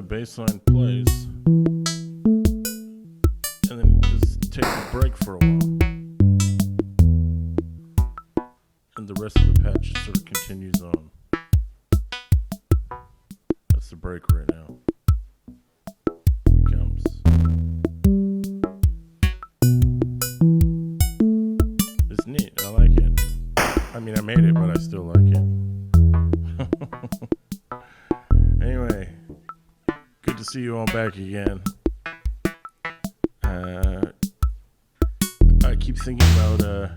bass line plays, and then just take a break for a while. And the rest of the patch just sort of continues on. That's the break right now. Here it comes. It's neat. I like it. I mean, I made it, but I still like it. Anyway, good to see you all back again. I keep thinking about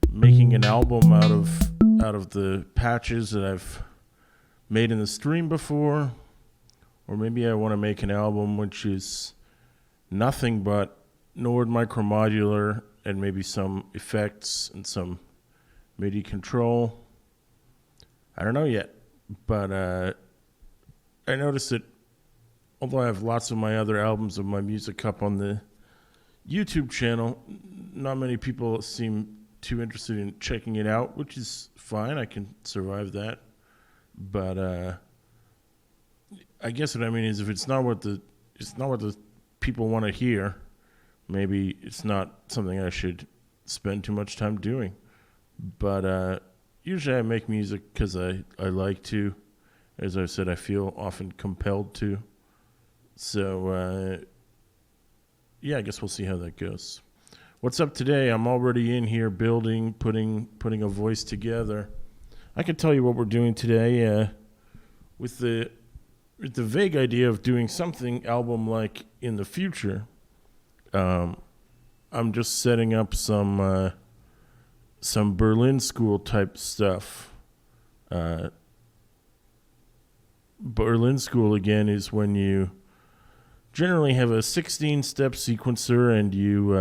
making an album out of the patches that I've made in the stream before, or maybe I want to make an album which is nothing but Nord Micro Modular and maybe some effects and some MIDI control. I don't know yet, but I noticed that although I have lots of my other albums of my music up on the YouTube channel, not many people seem too interested in checking it out, which is fine. I can survive that. But I guess what I mean is if it's not what the people want to hear, maybe it's not something I should spend too much time doing. But usually I make music because I like to. As I said, I feel often compelled to. So, yeah, I guess we'll see how that goes. What's up today? I'm already in here building, putting a voice together. I can tell you what we're doing today with the vague idea of doing something album-like in the future. I'm just setting up some Berlin School type stuff. Berlin School, again, is when you generally have a 16-step sequencer and you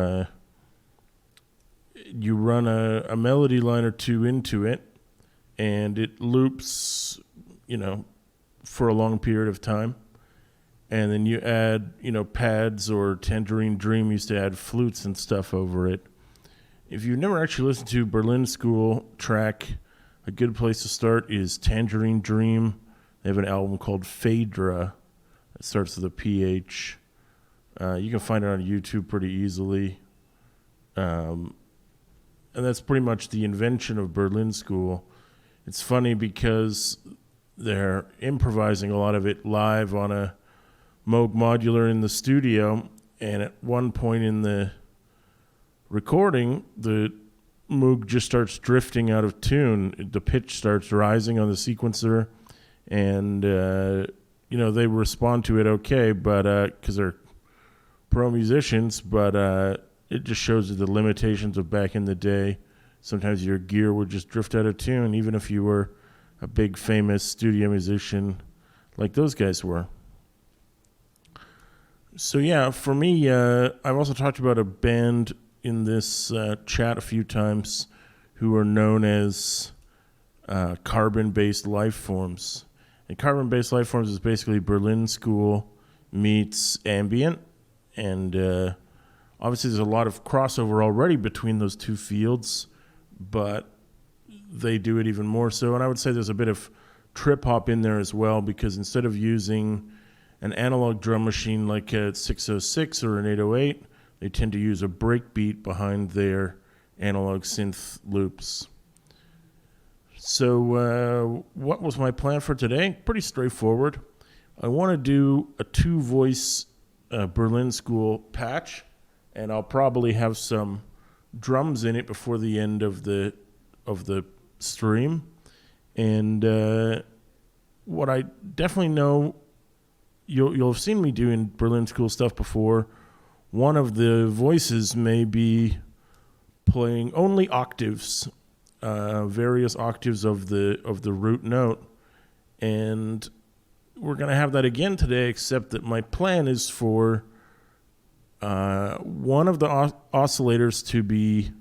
run a melody line or two into it, and it loops, for a long period of time. And then you add, pads, or Tangerine Dream used to add flutes and stuff over it. If you've never actually listened to Berlin School track, a good place to start is Tangerine Dream. They have an album called Phaedra. It starts with a PH. You can find it on YouTube pretty easily. And that's pretty much the invention of Berlin School. It's funny because they're improvising a lot of it live on a Moog Modular in the studio. And at one point in the recording, the Moog just starts drifting out of tune. The pitch starts rising on the sequencer. And, they respond to it okay, but because they're pro musicians, but it just shows you the limitations of back in the day. Sometimes your gear would just drift out of tune, even if you were a big, famous studio musician like those guys were. So, yeah, for me, I've also talked about a band in this chat a few times who are known as carbon-based life forms. And carbon-based life forms is basically Berlin School meets ambient. And obviously there's a lot of crossover already between those two fields, but they do it even more so. And I would say there's a bit of trip-hop in there as well, because instead of using an analog drum machine like a 606 or an 808, they tend to use a breakbeat behind their analog synth loops. So what was my plan for today? Pretty straightforward. I want to do a 2-voice Berlin School patch, and I'll probably have some drums in it before the end of the stream. And what I definitely know, you'll have seen me doing Berlin School stuff before. One of the voices may be playing only octaves. Various octaves of the root note, and we're going to have that again today, except that my plan is for one of the oscillators to be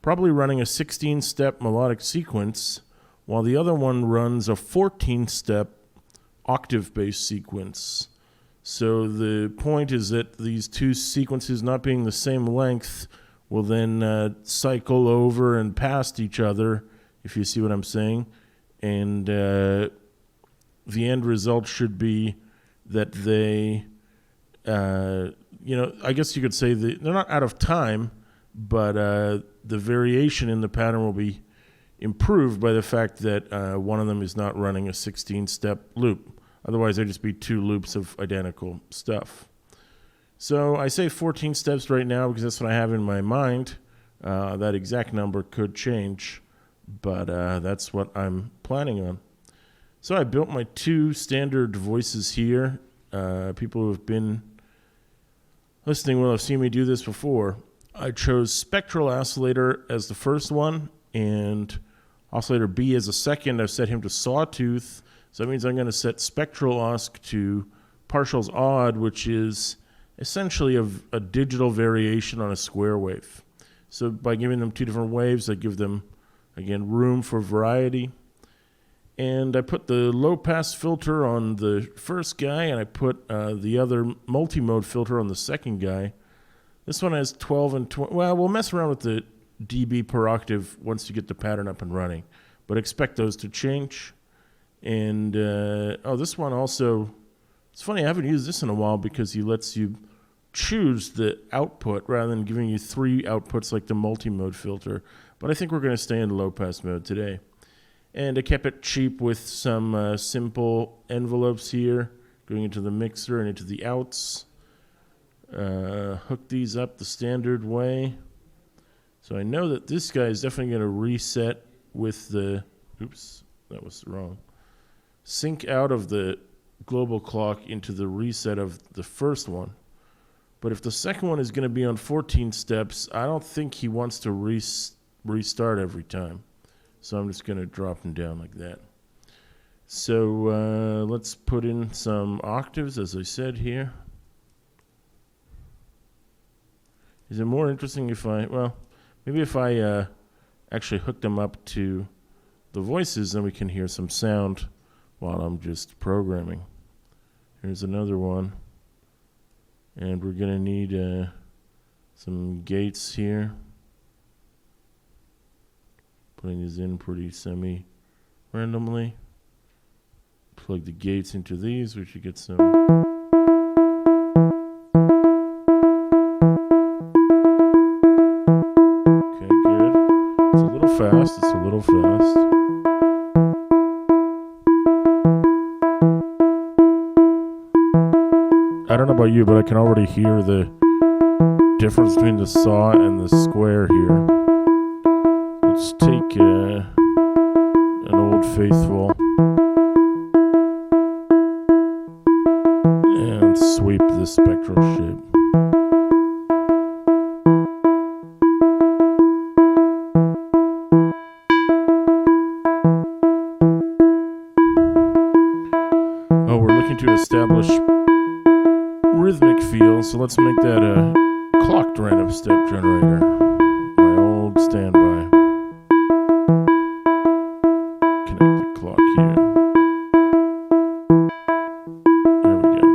probably running a 16-step melodic sequence, while the other one runs a 14-step octave-based sequence. So the point is that these two sequences, not being the same length, will then cycle over and past each other, if you see what I'm saying. And the end result should be that they, I guess you could say that they're not out of time, but the variation in the pattern will be improved by the fact that one of them is not running a 16-step loop. Otherwise, there'd just be 2 loops of identical stuff. So I say 14 steps right now because that's what I have in my mind. That exact number could change, but that's what I'm planning on. So I built my 2 standard voices here. People who have been listening will have seen me do this before. I chose Spectral Oscillator as the first one, and Oscillator B as a second. I've set him to Sawtooth, so that means I'm going to set Spectral Osc to partials odd, which is essentially a digital variation on a square wave. So by giving them 2 different waves, I give them, again, room for variety. And I put the low-pass filter on the first guy, and I put the other multi-mode filter on the second guy. This one has 12 and 20. Well, we'll mess around with the dB per octave once you get the pattern up and running. But expect those to change. And, this one also, it's funny, I haven't used this in a while because he lets you choose the output rather than giving you 3 outputs like the multi-mode filter. But I think we're going to stay in low-pass mode today. And I kept it cheap with some simple envelopes here, going into the mixer and into the outs. Hook these up the standard way. So I know that this guy is definitely going to reset with the, oops, that was wrong. Sync out of the global clock into the reset of the first one. But if the second one is going to be on 14 steps, I don't think he wants to restart every time. So I'm just going to drop them down like that. So let's put in some octaves, as I said here. Is it more interesting if maybe if I actually hook them up to the voices, then we can hear some sound while I'm just programming. Here's another one. And we're going to need some gates here. Putting these in pretty semi-randomly. Plug the gates into these, we should get some. Okay, good. It's a little fast, I don't know about you, but I can already hear the difference between the saw and the square here. Let's take an Old Faithful and sweep the spectral shape. Oh, we're looking to establish rhythmic feel, so let's make that a clocked random step generator. My old standby. Connect the clock here. There we go.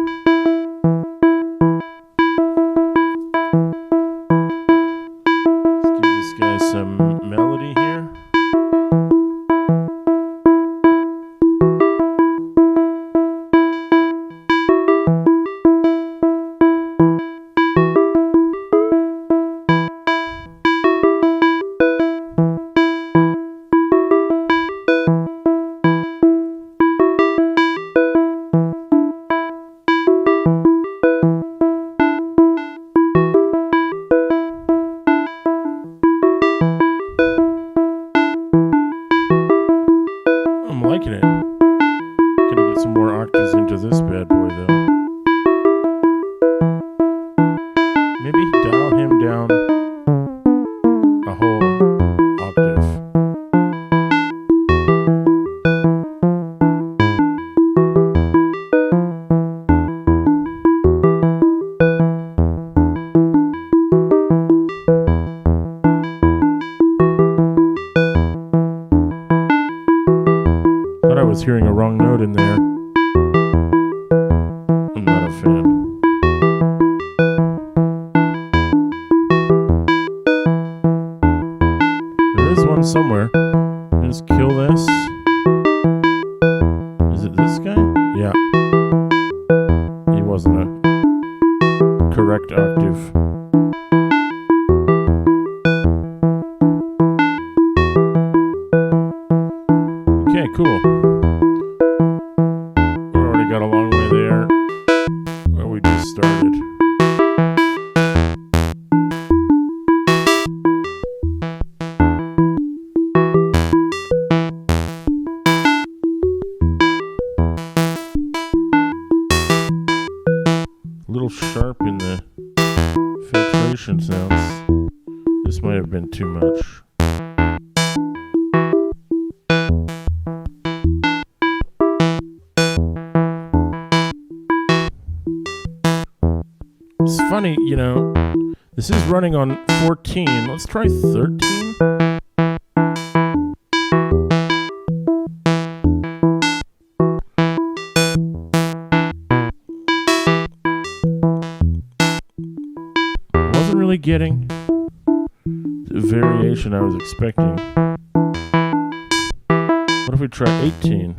Let's give this guy some melody here. I'm liking it. Gonna get some more octaves into this bad boy though. Maybe dial him down a whole octave. Thought I was hearing a wrong note in there. I'm not a fan. There is one somewhere. Just kill this. Is it this guy? Yeah. direct octave. Okay, cool. We already got a long way there where we just started. A little sharp in the filtration sounds. This might have been too much. It's funny, you know, this is running on 14. Let's try 13. Wasn't really getting the variation I was expecting. What if we try 18?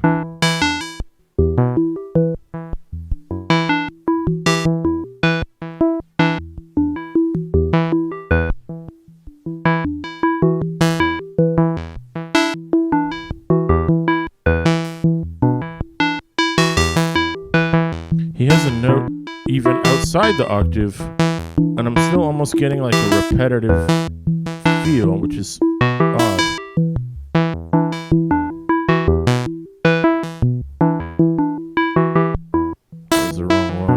He has a note even outside the octave, and I'm still almost getting like a repetitive feel, which is odd. That was the wrong one.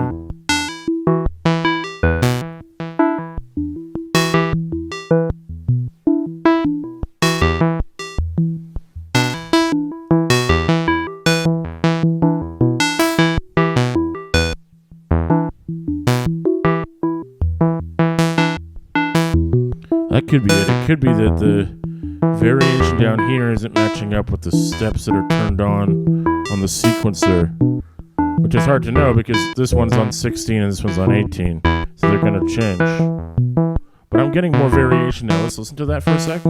That could be it. It could be that the variation down here isn't matching up with the steps that are turned on the sequencer, which is hard to know because this one's on 16 and this one's on 18, so they're going to change. But I'm getting more variation now. Let's listen to that for a sec.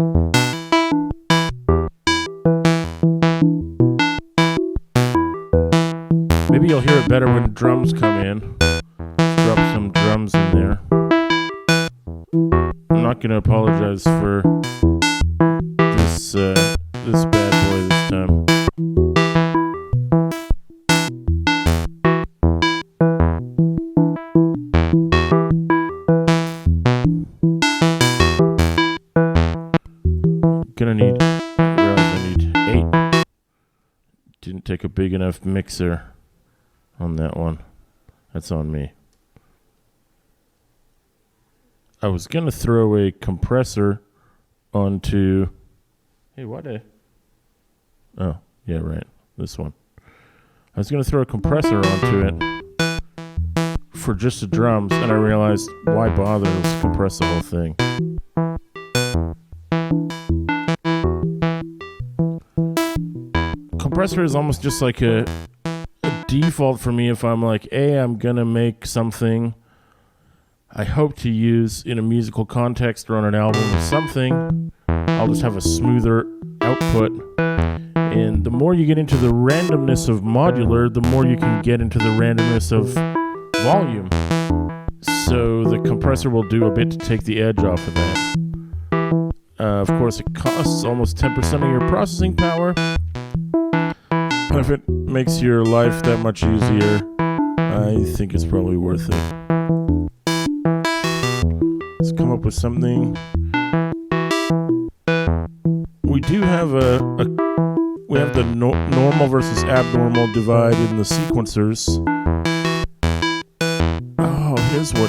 Maybe you'll hear it better when drums come in. Drop some drums in there. I'm not going to apologize for this bad boy this time. I need 8. Didn't take a big enough mixer on that one. That's on me. I was going to throw a compressor onto... Hey, what a... Oh, yeah, right. This one. I was going to throw a compressor onto it for just the drums, and I realized, why bother? Let's compress the whole thing. Compressor is almost just like a default for me if I'm like, hey, I'm going to make something I hope to use in a musical context or on an album or something. I'll just have a smoother output. And the more you get into the randomness of modular, the more you can get into the randomness of volume. So the compressor will do a bit to take the edge off of that. Of course, it costs almost 10% of your processing power. But if it makes your life that much easier, I think it's probably worth it. Let's come up with something. We do have we have the normal versus abnormal divide in the sequencers. Oh, here's I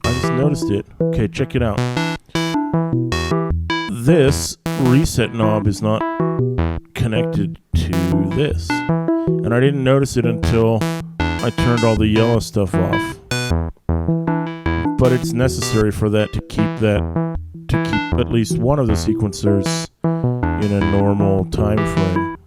just noticed it. Okay, check it out. This reset knob is not connected to this, and I didn't notice it until I turned all the yellow stuff off. But it's necessary for that to keep at least one of the sequencers in a normal time frame.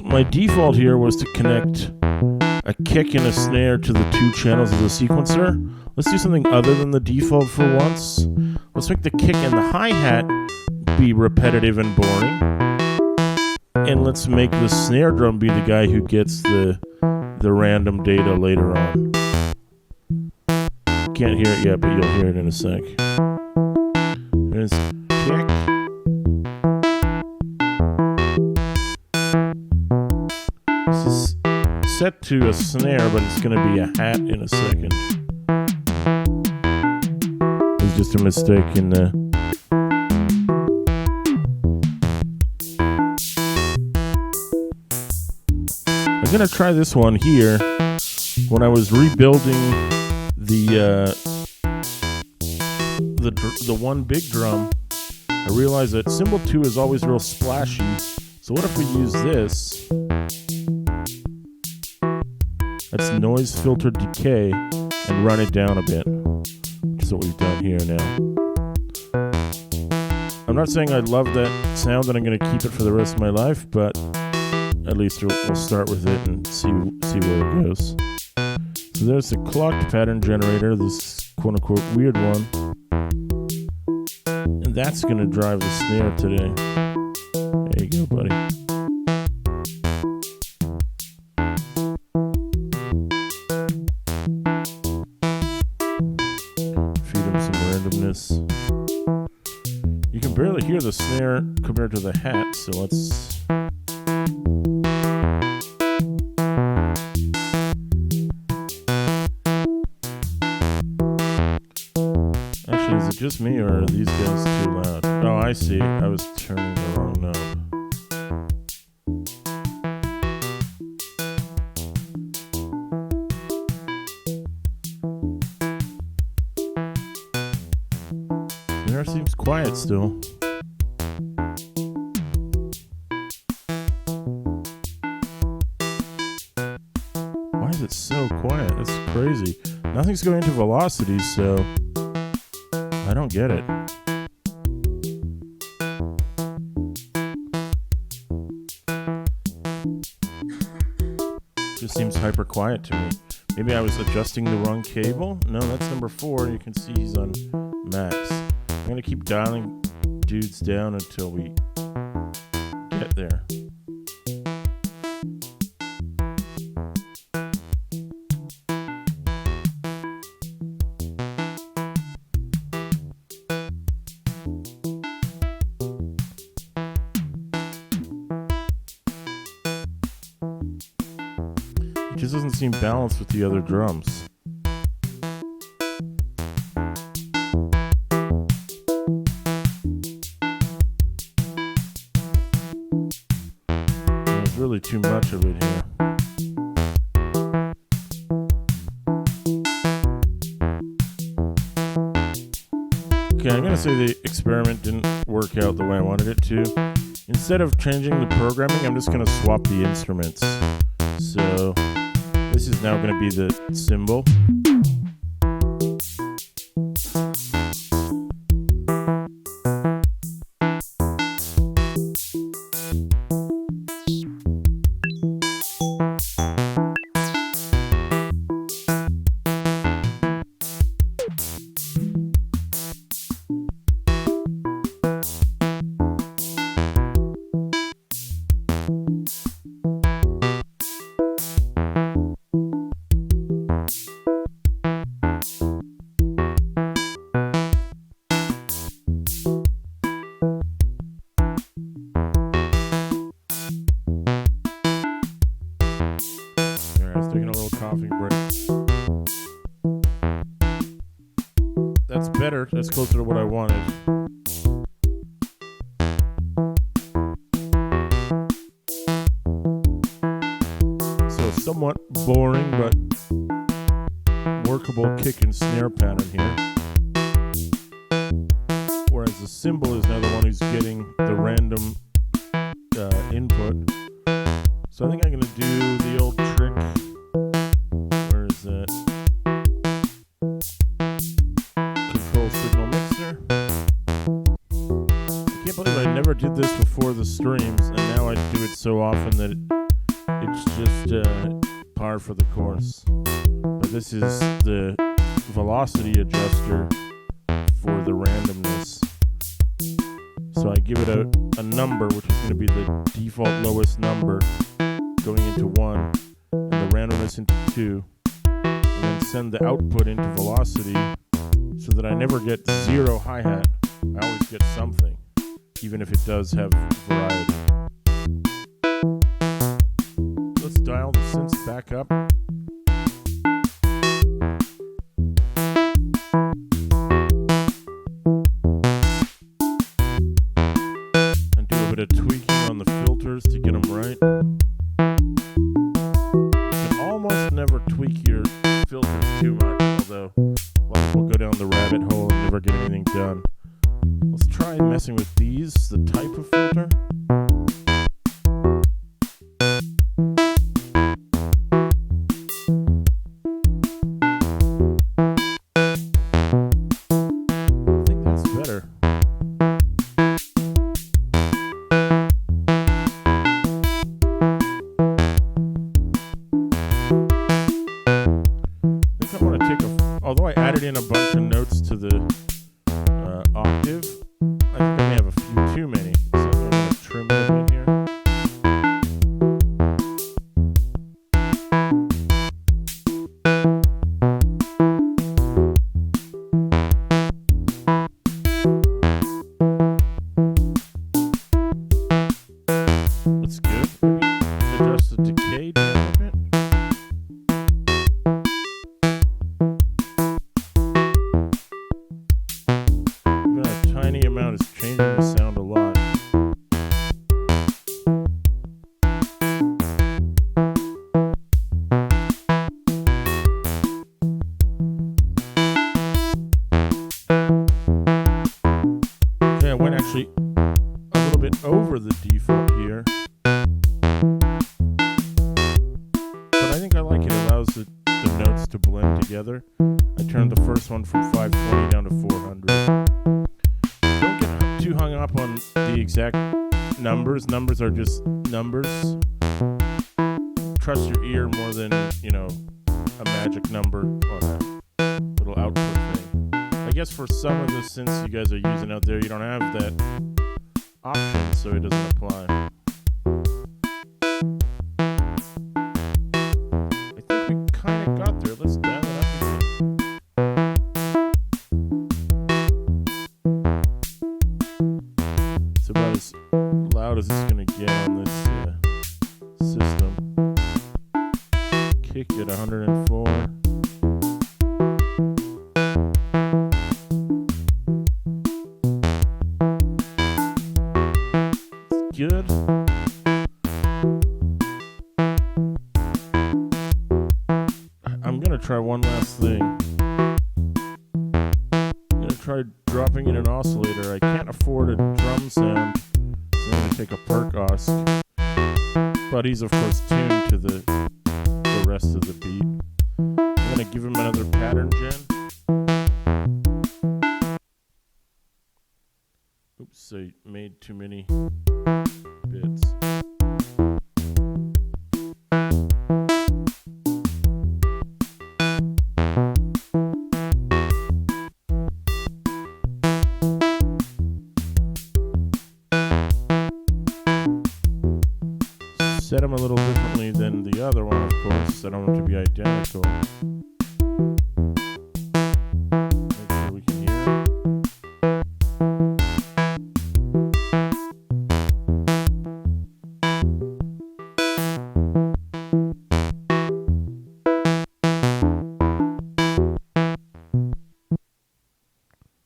My default here was to connect a kick and a snare to the 2 channels of the sequencer. Let's do something other than the default for once. Let's make the kick and the hi-hat be repetitive and boring. And let's make the snare drum be the guy who gets the the random data later on. Can't hear it yet, but you'll hear it in a sec. There's kick. This is set to a snare, but it's going to be a hat in a second. It's just a mistake in the... I'm going to try this one here. When I was rebuilding the one big drum, I realized that cymbal 2 is always real splashy. So what if we use this? That's noise filter decay and run it down a bit. That's what we've done here now. I'm not saying I love that sound and I'm going to keep it for the rest of my life, but at least we'll start with it and see where it goes. So there's the clocked pattern generator, this quote-unquote weird one. And that's going to drive the snare today. There you go, buddy. Feed him some randomness. You can barely hear the snare compared to the hat, so let's... Is it just me, or are these guys too loud? Oh, I see. I was turning the wrong knob. There seems quiet still. Why is it so quiet? That's crazy. Nothing's going into velocity, so... I don't get it. Just seems hyper quiet to me. Maybe I was adjusting the wrong cable? No, that's number 4. You can see he's on max. I'm going to keep dialing dudes down until we get there. It just doesn't seem balanced with the other drums. There's really too much of it here. Okay, I'm going to say the experiment didn't work out the way I wanted it to. Instead of changing the programming, I'm just going to swap the instruments. So this is now going to be the cymbal. Taking a little coughing break. That's better. That's closer to what I wanted. So somewhat boring but workable kick and snare pattern here. Whereas the cymbal is now the one who's getting the random input. So I think I'm going to do the old trick. Control signal mixer. I can't believe I never did this before the streams, and now I do it so often that it's just par for the course. But this is the velocity adjuster for the randomness. So I give it a number, which is going to be the default lowest number going into 1, and the randomness into 2, and then send the output into velocity so that I never get 0 hi-hat. I always get something, even if it does have variety. Let's dial the synths back up. And do a bit of tweaking on the filters to get them right. You can almost never tweak your filters too much, although a lot of people go down the rabbit hole and never get anything done. Let's try messing with these, the type of filter. I think that's better. I think I want to take although I added in a bunch of notes to the octave, I think I may have a few too many, so I'm going to trim it a bit here. That's good. Maybe adjust the decay down a bit. Even a tiny amount is changing the sound a lot. Okay, I went actually a little bit over the default here. But I think I like it. It allows the notes to blend together. I turned the first one from 520 down to 400. Don't get too hung up on the exact numbers. Numbers are just numbers. Trust your ear more than, a magic number or a little output thing. I guess for some of the synths you guys are using out there, you don't have that option, so it doesn't apply. I think we kind of got there. Let's dial it up again. It's about as loud as it's going to get on this system. Kick at 104. It's good. I'm going to try one last thing. I'm going to try dropping in an oscillator. I can't afford a drum sound, so I'm going to take a perk osc. But he's of course tuned to the rest of the beat. I'm going to give him another pattern gen. Oops, I made too many bits. Set them a little differently than the other one, of course. I don't want it to be identical. Make sure we can hear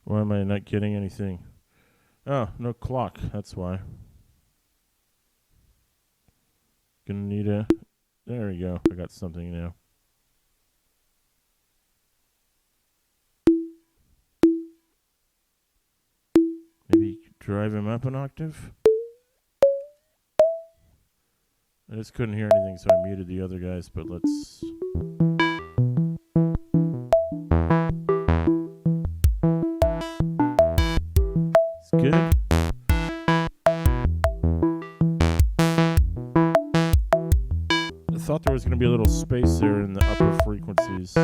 Why am I not getting anything? Oh, no clock. That's why. Gonna need a... There we go. I got something now. Maybe drive him up an octave? I just couldn't hear anything, so I muted the other guys, but let's... It's good. I thought there was going to be a little space there in the upper frequencies.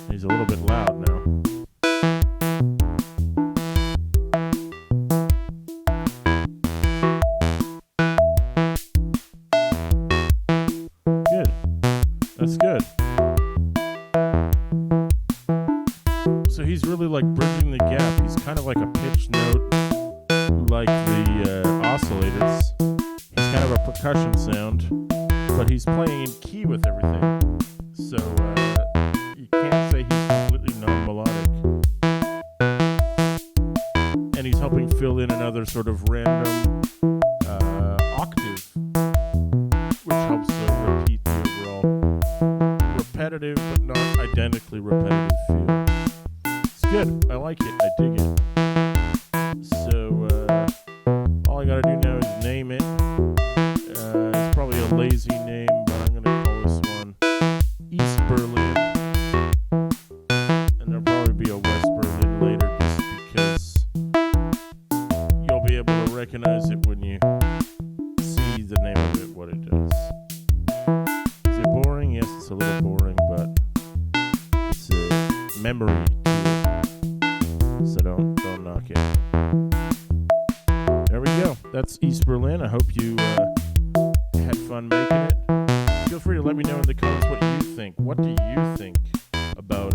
He's a little bit loud now. percussion sound, but he's playing in key with everything. So you can't say he's completely non-melodic. And he's helping fill in another sort of random octave, which helps to repeat the overall repetitive but not identically repetitive feel. It's good. I like it. I dig it. So all I gotta do now is name it. It's probably a lazy name, but I'm gonna call this one East Berlin. And there'll probably be a West Berlin later just because you'll be able to recognize it when you see the name of it, what it does. Is it boring? Yes, it's a little boring, but it's a memory to it. So don't knock it. There we go. That's East Berlin. I hope you had fun making it. Feel free to let me know in the comments what you think. What do you think about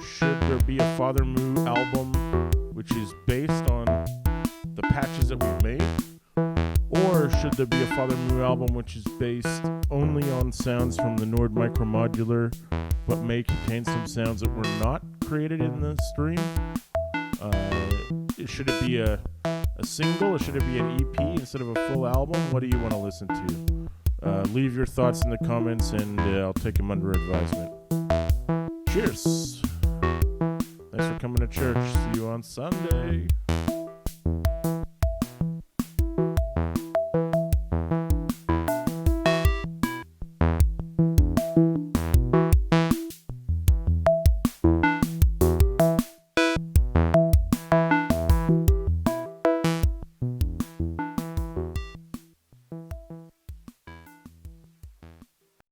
should there be a Father Moo album which is based on the patches that we've made? Or should there be a Father Moo album which is based only on sounds from the Nord Micro Modular but may contain some sounds that were not created in the stream? Should it be a single or should it be an EP instead of a full album? What do you want to listen to? Leave your thoughts in the comments and I'll take them under advisement. Cheers. Thanks for coming to church. See you on Sunday.